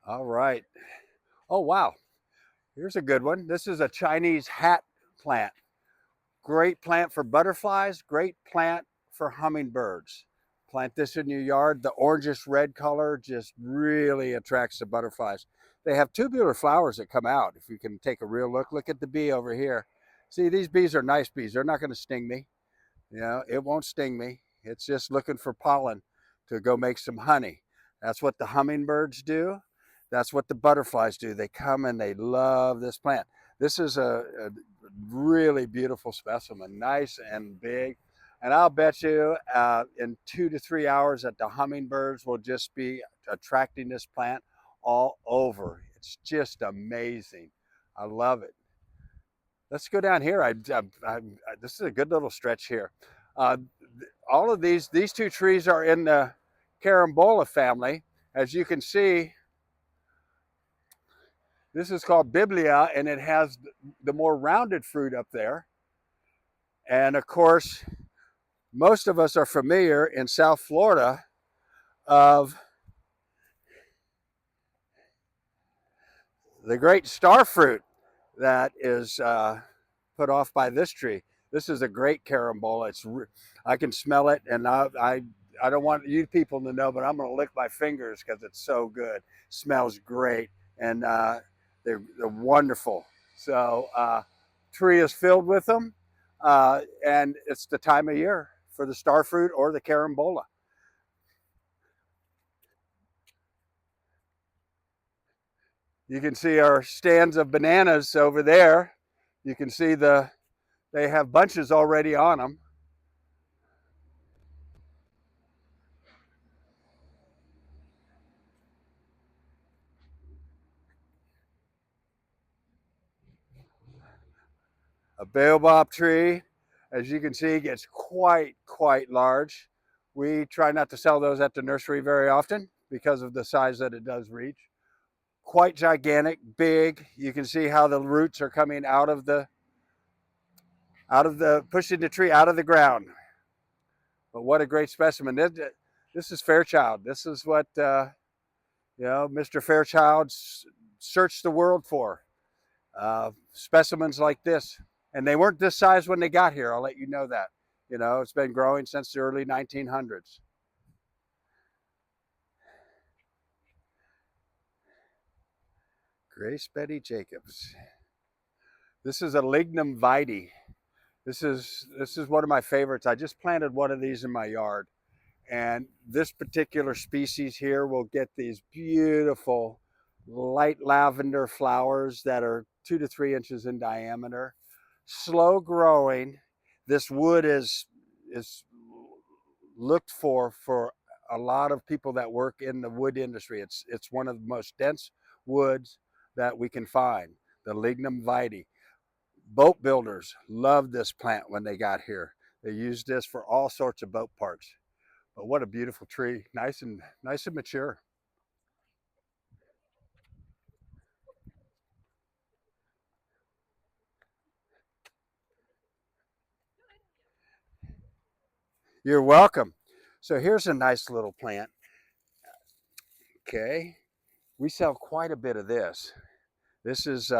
All right. Oh, wow. Here's a good one. This is a Chinese hat plant. Great plant for butterflies, great plant for hummingbirds. Plant this in your yard. The orangish red color just really attracts the butterflies. They have tubular flowers that come out. If you can take a real look, look at the bee over here. See, these bees are nice bees. They're not going to sting me. You know, it won't sting me. It's just looking for pollen to go make some honey. That's what the hummingbirds do. That's what the butterflies do. They come and they love this plant. This is a really beautiful specimen, nice and big. And I'll bet you in 2 to 3 hours that the hummingbirds will just be attracting this plant all over. It's just amazing. I love it. Let's go down here. This is a good little stretch here. Uh, all of these two trees are in the carambola family. As you can see, this is called biblia, and it has the more rounded fruit up there. And of course, most of us are familiar in South Florida of the great star fruit that is put off by this tree. This is a great carambola. I can smell it, and I don't want you people to know, but I'm going to lick my fingers because it's so good. Smells great, and they're wonderful. So tree is filled with them, and it's the time of year for the star fruit or the carambola. You can see our stands of bananas over there. You can see they have bunches already on them. A baobab tree, as you can see, gets quite large. We try not to sell those at the nursery very often because of the size that it does reach. Quite gigantic, big. You can see how the roots are coming pushing the tree out of the ground. But what a great specimen. This is Fairchild. This is what Mr. Fairchild searched the world for. Specimens like this. And they weren't this size when they got here. I'll let you know that. You know, it's been growing since the early 1900s. Grace Betty Jacobs. This is a Lignum vitae. This is one of my favorites. I just planted one of these in my yard. And this particular species here will get these beautiful light lavender flowers that are 2 to 3 inches in diameter. Slow growing. This wood is looked for a lot of people that work in the wood industry. It's one of the most dense woods that we can find, the Lignum vitae. Boat builders loved this plant when they got here. They used this for all sorts of boat parts. But what a beautiful tree, nice and mature. You're welcome. So here's a nice little plant. Okay, we sell quite a bit of this. This is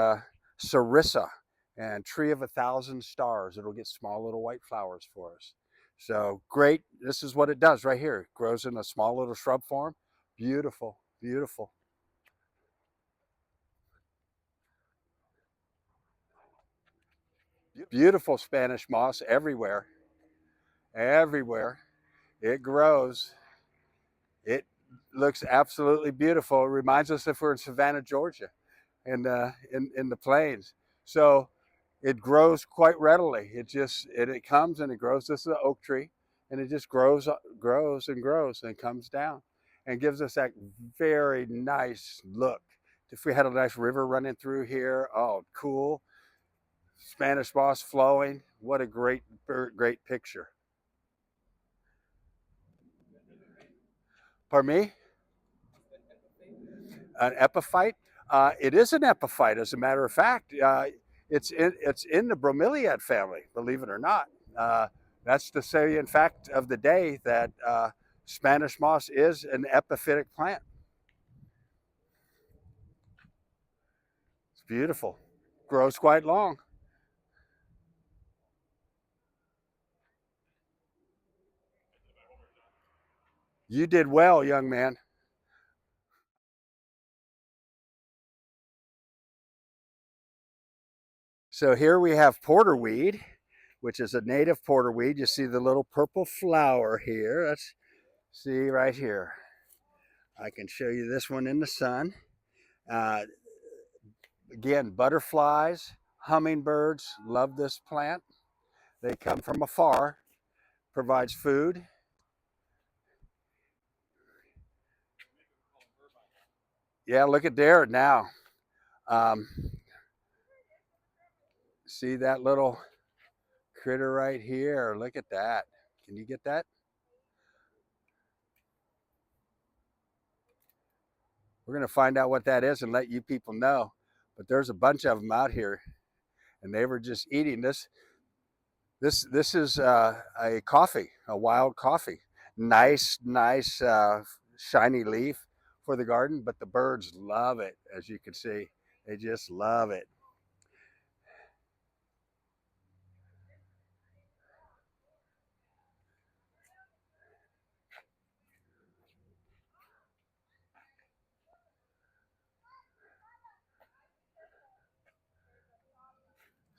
Sarissa and Tree of 1,000 Stars. It'll get small little white flowers for us. So great. This is what it does right here. It grows in a small little shrub form. Beautiful, beautiful. Beautiful Spanish moss everywhere. Everywhere. It grows. It looks absolutely beautiful. It reminds us if we're in Savannah, Georgia, in the plains. So it grows quite readily. It comes and it grows. This is an oak tree, and it just grows and grows and comes down, and gives us that very nice look. If we had a nice river running through here, oh, cool. Spanish moss flowing. What a great picture. Pardon me? An epiphyte? It is an epiphyte, as a matter of fact. It's in the Bromeliad family, believe it or not. That's the salient fact of the day, that Spanish moss is an epiphytic plant. Beautiful. Grows quite long. You did well, young man. So here we have porterweed, which is a native porterweed. You see the little purple flower here. Let's see right here. I can show you this one in the sun. Uh, Again, butterflies, hummingbirds love this plant. They come from afar, provides food. Yeah, look at there now. Um, See that little critter right here? Look at that. Can you get that? We're going to find out what that is and let you people know. But there's a bunch of them out here, and they were just eating this. This is a coffee, a wild coffee. Nice, shiny leaf for the garden, but the birds love it, as you can see. They just love it.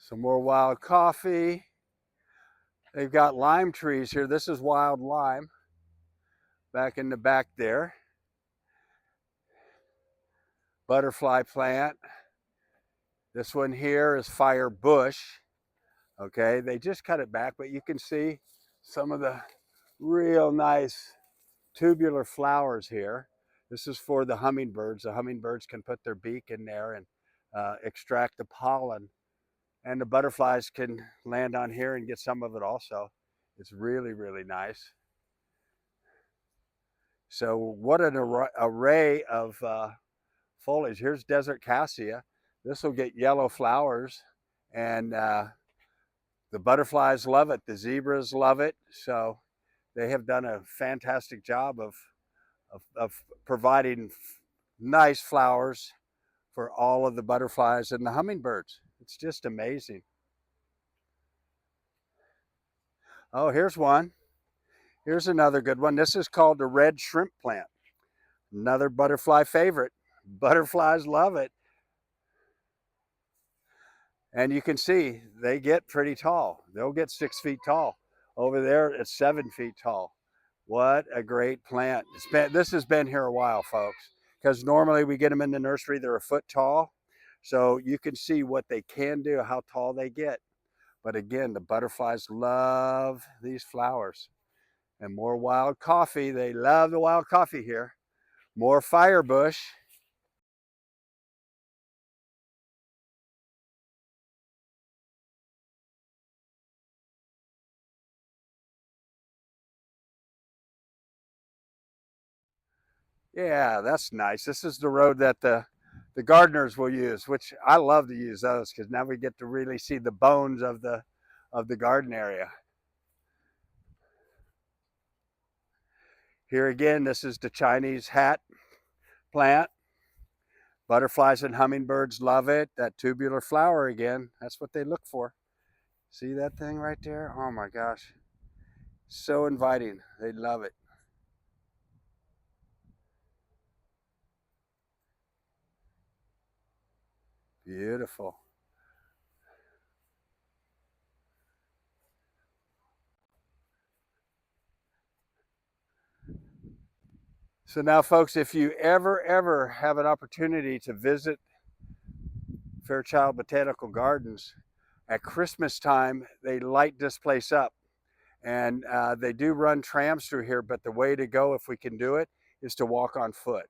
Some more wild coffee. They've got lime trees here. This is wild lime back in the back there. Butterfly plant. This one here is Firebush. Okay, they just cut it back, but you can see some of the real nice tubular flowers here. This is for the hummingbirds. The hummingbirds can put their beak in there and extract the pollen. And the butterflies can land on here and get some of it also. It's really nice. So what an array of foliage. Here's desert cassia. This will get yellow flowers, and the butterflies love it. The zebras love it. So they have done a fantastic job of providing nice flowers for all of the butterflies and the hummingbirds. It's just amazing. Oh, here's one. Here's another good one. This is called the red shrimp plant. Another butterfly favorite. Butterflies love it. And you can see they get pretty tall. They'll get 6 feet tall. Over there, it's 7 feet tall. What a great plant. This has been here a while, folks, because normally we get them in the nursery, they're a foot tall. So you can see what they can do, how tall they get. But again, the butterflies love these flowers. And more wild coffee. They love the wild coffee here. More firebush. Yeah, that's nice. This is the road that the gardeners will use, which I love to use those because now we get to really see the bones of the garden area. Here again, this is the Chinese hat plant. Butterflies and hummingbirds love it. That tubular flower again, that's what they look for. See that thing right there? Oh my gosh. So inviting. They love it. Beautiful. So now, folks, if you ever have an opportunity to visit Fairchild Botanical Gardens, at Christmas time, they light this place up. And they do run trams through here, but the way to go, if we can do it, is to walk on foot.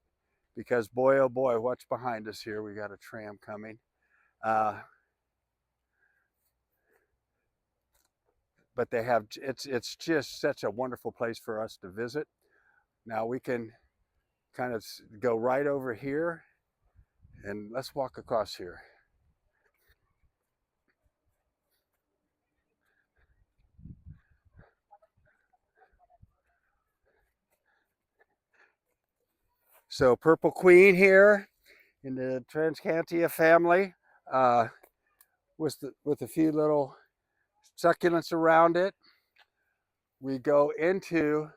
Because boy, oh boy, what's behind us here? We got a tram coming. Uh, but they have, it's just such a wonderful place for us to visit. Now we can kind of go right over here and let's walk across here. So Purple Queen here in the Transcantia family. uh, with a few little succulents around it. We go into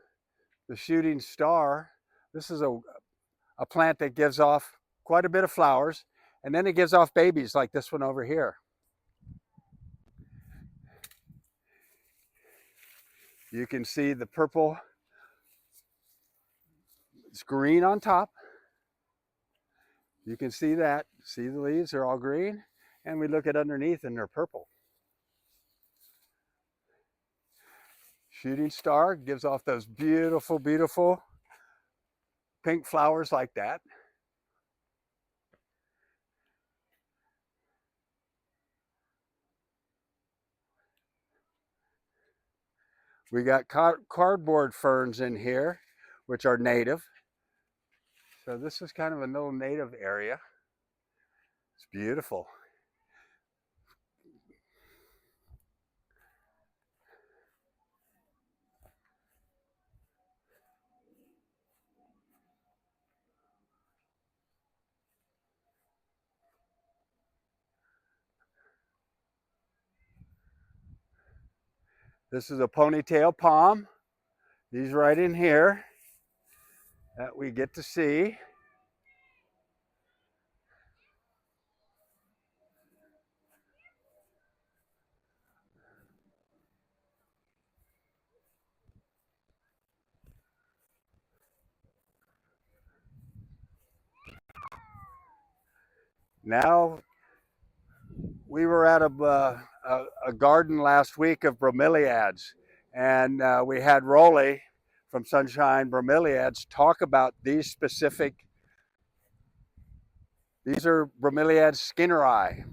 the shooting star. This is a plant that gives off quite a bit of flowers, and then it gives off babies like this one over here. You can see the purple, it's green on top. You can see that. See the leaves are all green, and we look at underneath and they're purple. Shooting star gives off those beautiful, beautiful pink flowers like that. We got cardboard ferns in here, which are native. So this is kind of a little native area. It's beautiful. This is a ponytail palm. These right in here that we get to see. Now, we were at a garden last week of bromeliads, and we had Rolly from Sunshine Bromeliads talk about these specific. These are Bromeliads skinneri,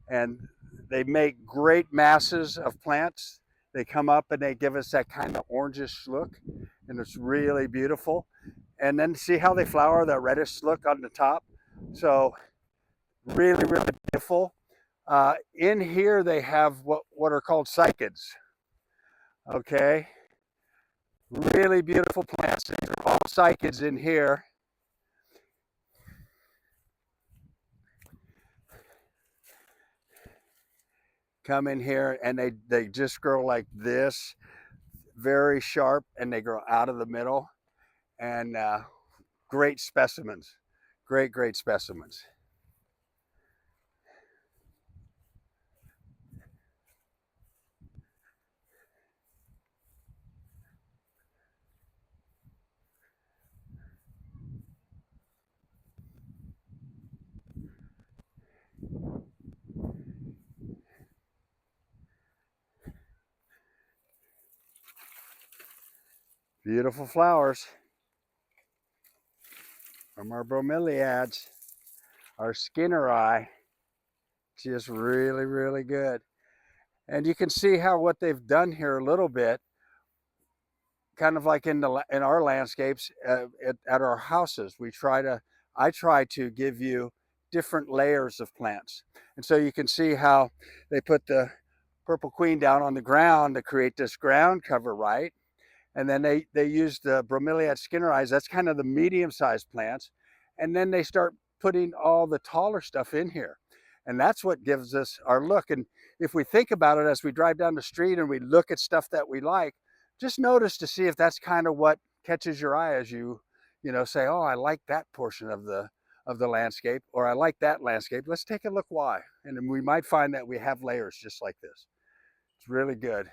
and they make great masses of plants. They come up and they give us that kind of orangish look, and it's really beautiful. And then see how they flower, that reddish look on the top. So really, really beautiful. In here, they have what are called cycads. Okay, really beautiful plants. These are all cycads in here. Come in here and they just grow like this, very sharp, and they grow out of the middle. And great specimens, great specimens. Beautiful flowers from our bromeliads, our skinneri. Just really, really good. And you can see how what they've done here a little bit, kind of like in our landscapes at our houses. I try to give you different layers of plants. And so you can see how they put the purple queen down on the ground to create this ground cover, right? And then they use the bromeliad skinneri. That's kind of the medium-sized plants. And then they start putting all the taller stuff in here. And that's what gives us our look. And if we think about it as we drive down the street and we look at stuff that we like, just notice to see if that's kind of what catches your eye as you say, oh, I like that portion of the landscape, or I like that landscape. Let's take a look why. And we might find that we have layers just like this. It's really good.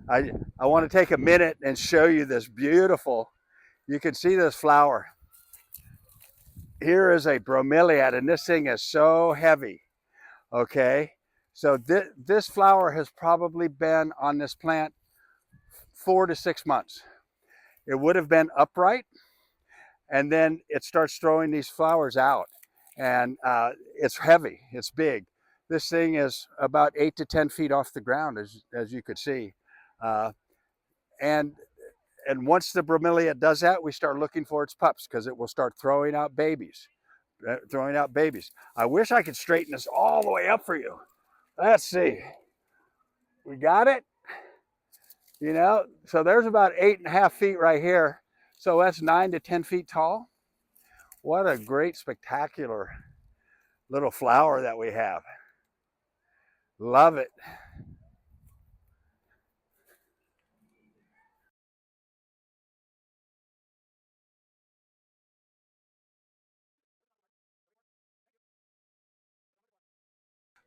I want to take a minute and show you this beautiful, you can see this flower. Here is a bromeliad, and this thing is so heavy, okay? So this flower has probably been on this plant 4 to 6 months. It would have been upright, and then it starts throwing these flowers out, and it's heavy, it's big. This thing is about 8 to 10 feet off the ground, as you could see. And once the bromeliad does that, we start looking for its pups because it will start throwing out babies. I wish I could straighten this all the way up for you. Let's see. We got it. So there's about 8.5 feet right here. So that's 9 to 10 feet tall. What a great, spectacular little flower that we have. Love it.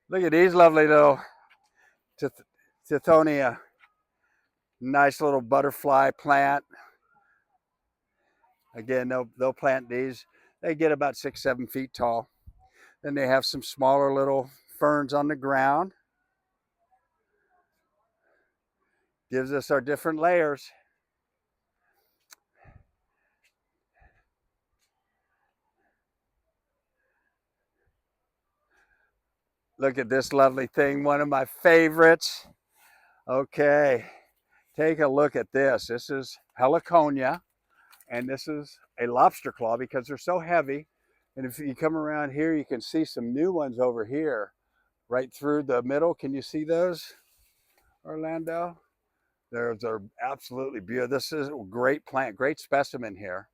Look at these lovely little tithonia. Nice little butterfly plant. Again, they'll plant these. They get about 6, 7 feet tall. Then they have some smaller little ferns on the ground. Gives us our different layers. Look at this lovely thing, one of my favorites. Okay, take a look at this. This is heliconia, and this is a lobster claw because they're so heavy. And if you come around here, you can see some new ones over here, right through the middle. Can you see those, Orlando? They're absolutely beautiful. This is a great plant, great specimen here.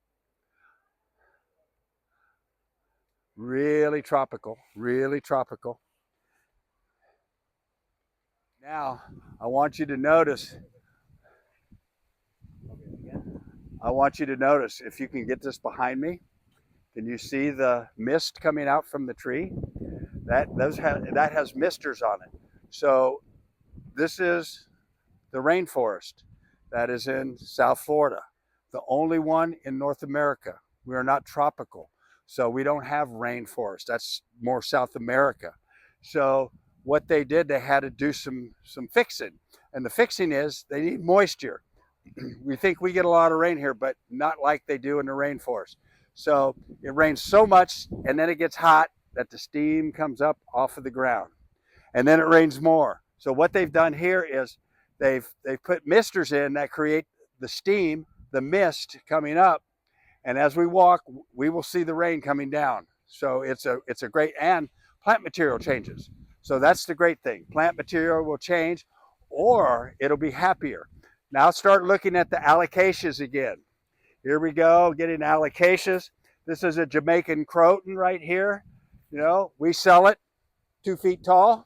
Really tropical, really tropical. Now, I want you to notice, if you can get this behind me, can you see the mist coming out from the tree? That has misters on it. So this is the rainforest that is in South Florida, the only one in North America. We are not tropical, so we don't have rainforest. That's more South America. So what they did, they had to do some fixing, and the fixing is they need moisture. We think we get a lot of rain here, but not like they do in the rainforest. So it rains so much, and then it gets hot that the steam comes up off of the ground, and then it rains more. So what they've done here is they've put misters in that create the steam, the mist coming up, and as we walk, we will see the rain coming down. So it's a great, and plant material changes. So that's the great thing. Plant material will change, or it'll be happier. Now start looking at the alocasias again. Here we go, getting alocasias. This is a Jamaican croton right here. You know, we sell it 2 feet tall.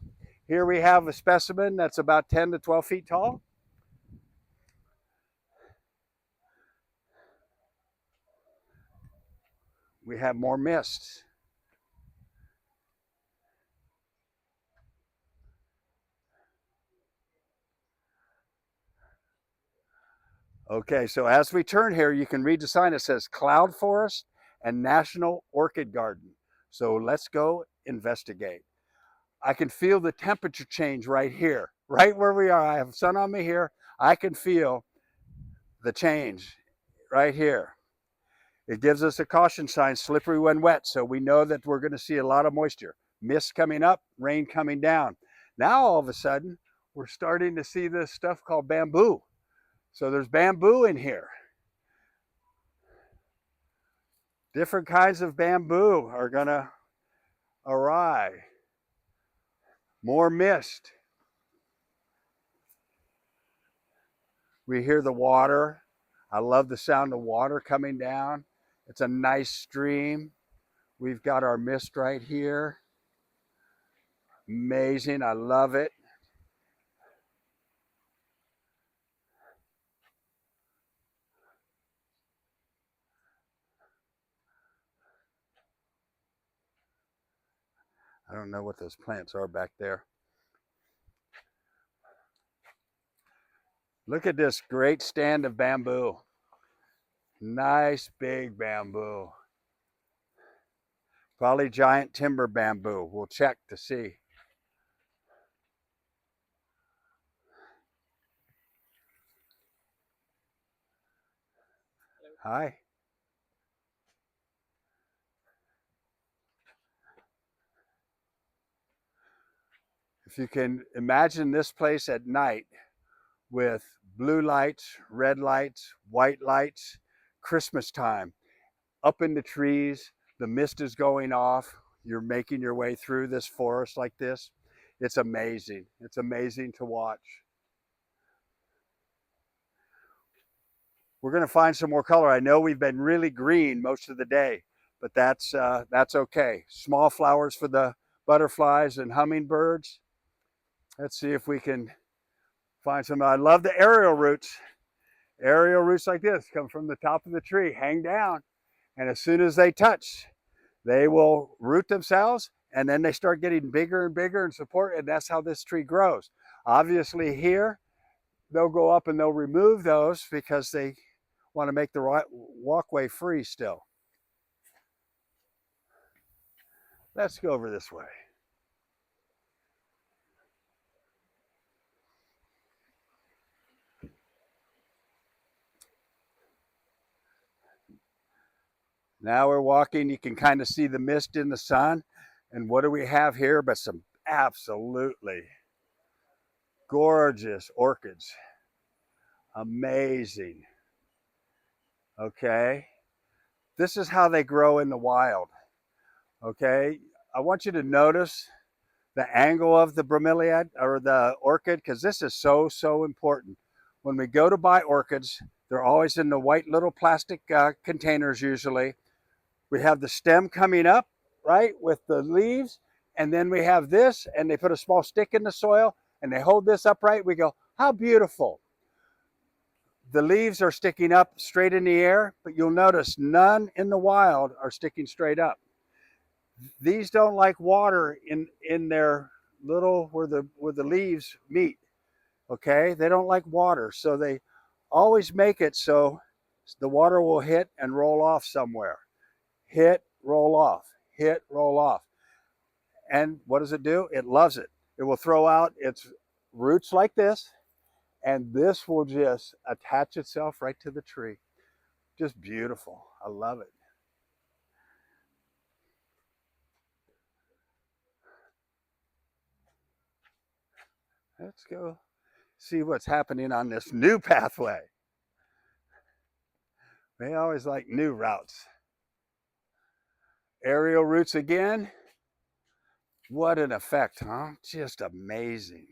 Here we have a specimen that's about 10 to 12 feet tall. We have more mist. Okay, so as we turn here, you can read the sign that says Cloud Forest and National Orchid Garden. So let's go investigate. I can feel the temperature change right here, right where we are. I have sun on me here. I can feel the change right here. It gives us a caution sign, slippery when wet, so we know that we're going to see a lot of moisture. Mist coming up, rain coming down. Now all of a sudden, we're starting to see this stuff called bamboo. So there's bamboo in here. Different kinds of bamboo are going to arrive. More mist. We hear the water. I love the sound of water coming down. It's a nice stream. We've got our mist right here. Amazing. I love it. I don't know what those plants are back there. Look at this great stand of bamboo. Nice big bamboo. Probably giant timber bamboo. We'll check to see. Hi. If you can imagine this place at night with blue lights, red lights, white lights, Christmas time, up in the trees, the mist is going off, you're making your way through this forest like this. It's amazing. It's amazing to watch. We're going to find some more color. I know we've been really green most of the day, but that's okay. Small flowers for the butterflies and hummingbirds. Let's see if we can find some. I love the aerial roots. Aerial roots like this come from the top of the tree, hang down, and as soon as they touch, they will root themselves, and then they start getting bigger and bigger and support, and that's how this tree grows. Obviously here, they'll go up and they'll remove those because they want to make the walkway free still. Let's go over this way. Now we're walking, you can kind of see the mist in the sun. And what do we have here but some absolutely gorgeous orchids. Amazing. Okay. This is how they grow in the wild. Okay. I want you to notice the angle of the bromeliad or the orchid, because this is so important. When we go to buy orchids, they're always in the white little plastic containers usually. We have the stem coming up, right, with the leaves, and then we have this, and they put a small stick in the soil, and they hold this upright. We go, how beautiful. The leaves are sticking up straight in the air, but you'll notice none in the wild are sticking straight up. These don't like water in their little, where the leaves meet, okay? They don't like water, so they always make it so the water will hit and roll off somewhere. Hit, roll off, hit, roll off. And what does it do? It loves it. It will throw out its roots like this, and this will just attach itself right to the tree. Just beautiful. I love it. Let's go see what's happening on this new pathway. They always like new routes. Aerial roots again. What an effect, huh? Just amazing.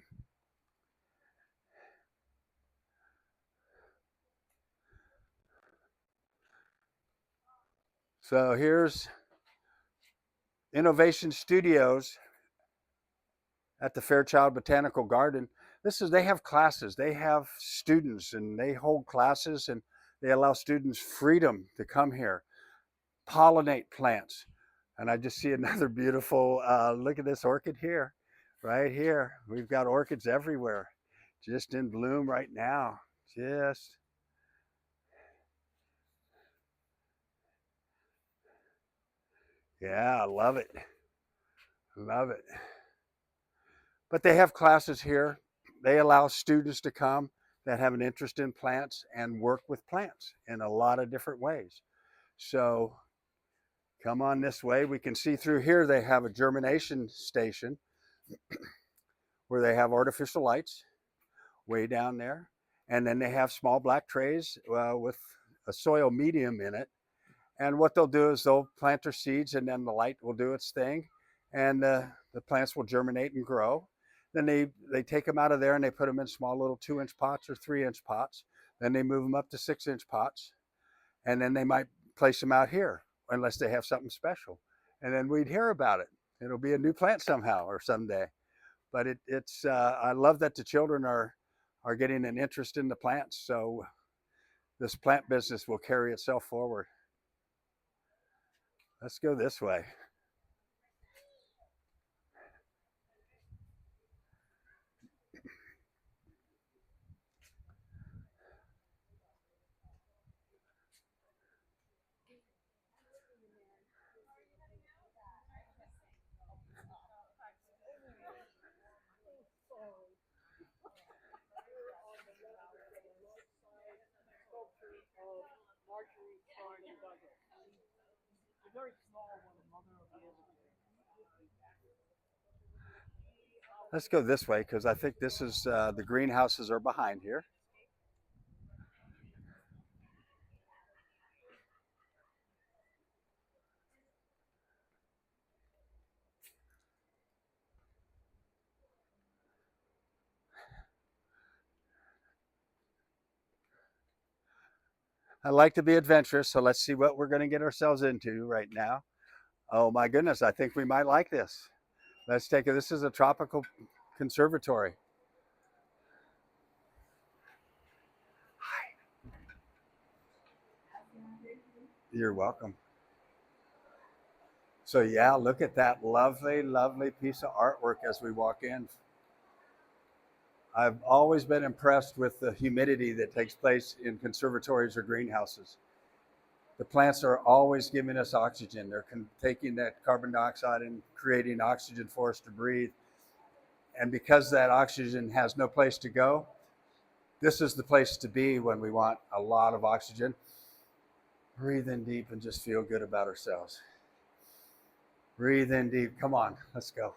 So here's Innovation Studios at the Fairchild Botanical Garden. They have classes, they have students, and they hold classes, and they allow students freedom to come here, pollinate plants. And I just see another beautiful, look at this orchid here, right here. We've got orchids everywhere, just in bloom right now. Just, yeah, I love it. Love it. But they have classes here. They allow students to come that have an interest in plants and work with plants in a lot of different ways. So come on this way. We can see through here they have a germination station where they have artificial lights way down there. And then they have small black trays with a soil medium in it. And what they'll do is they'll plant their seeds, and then the light will do its thing, and the plants will germinate and grow. Then they take them out of there and they put them in small little 2-inch pots or 3-inch pots. Then they move them up to 6-inch pots, and then they might place them out here unless they have something special. And then we'd hear about it. It'll be a new plant somehow or someday. But it's I love that the children are getting an interest in the plants. So this plant business will carry itself forward. Let's go this way. Let's go this way because I think this is the greenhouses are behind here. I like to be adventurous, so let's see what we're going to get ourselves into right now. Oh my goodness, I think we might like this. Let's take it. This is a tropical conservatory. You're welcome. So yeah, look at that lovely, lovely piece of artwork as we walk in. I've always been impressed with the humidity that takes place in conservatories or greenhouses. The plants are always giving us oxygen. They're taking that carbon dioxide and creating oxygen for us to breathe. And because that oxygen has no place to go, this is the place to be when we want a lot of oxygen. Breathe in deep and just feel good about ourselves. Breathe in deep. Come on, let's go.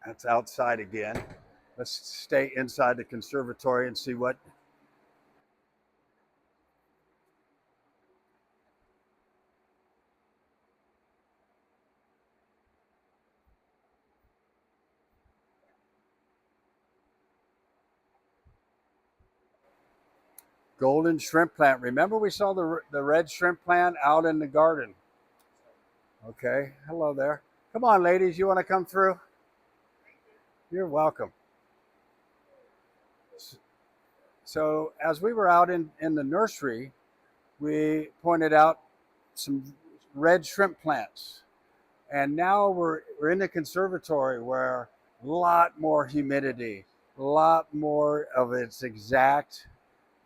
That's outside again. Let's stay inside the conservatory and see what. Golden shrimp plant. Remember we saw the red shrimp plant out in the garden. Okay, hello there. Come on, ladies, you want to come through? You're welcome. So as we were out in the nursery, we pointed out some red shrimp plants. And now we're in the conservatory where a lot more humidity, a lot more of its exact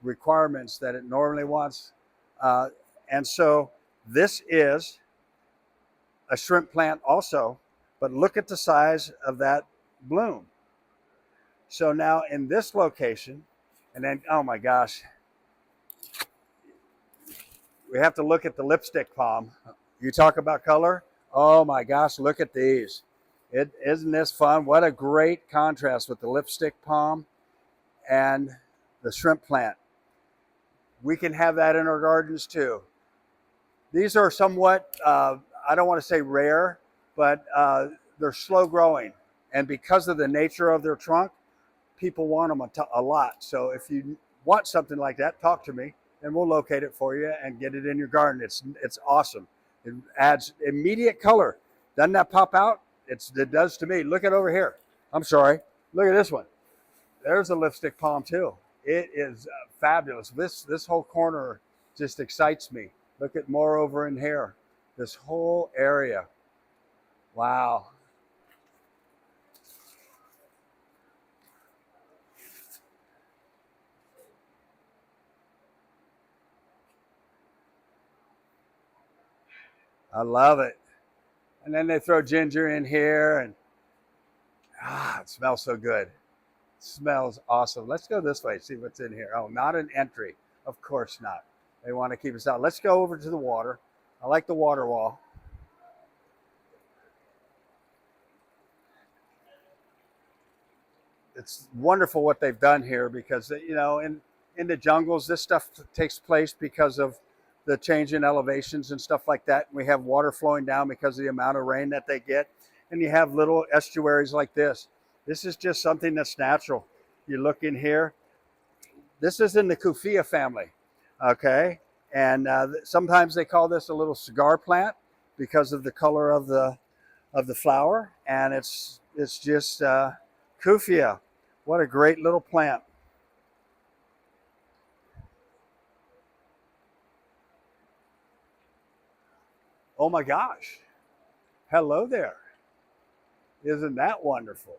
requirements that it normally wants. And so this is a shrimp plant also, but look at the size of that bloom. So now in this location, and then, oh my gosh, we have to look at the lipstick palm. You talk about color. Oh my gosh, look at these. Isn't this fun? What a great contrast with the lipstick palm and the shrimp plant. We can have that in our gardens too. These are somewhat, I don't want to say rare, but they're slow growing. And because of the nature of their trunk, people want them a lot. So if you want something like that, talk to me and we'll locate it for you and get it in your garden. It's awesome. It adds immediate color. Doesn't that pop out? It does to me. Look at over here. I'm sorry. Look at this one. There's a lipstick palm too. It is fabulous. This whole corner just excites me. Look at more over in here. This whole area. Wow. I love it. And then they throw ginger in here and it smells so good. It smells awesome. Let's go this way, see what's in here. Oh, not an entry. Of course not. They want to keep us out. Let's go over to the water. I like the water wall. It's wonderful what they've done here because, you know, in the jungles, this stuff takes place because of the change in elevations and stuff like that. We have water flowing down because of the amount of rain that they get. And you have little estuaries like this. This is just something that's natural. You look in here. This is in the Kufia family, okay? And sometimes they call this a little cigar plant because of the color of the flower. And it's just Kufia. What a great little plant. Oh my gosh. Hello there. Isn't that wonderful?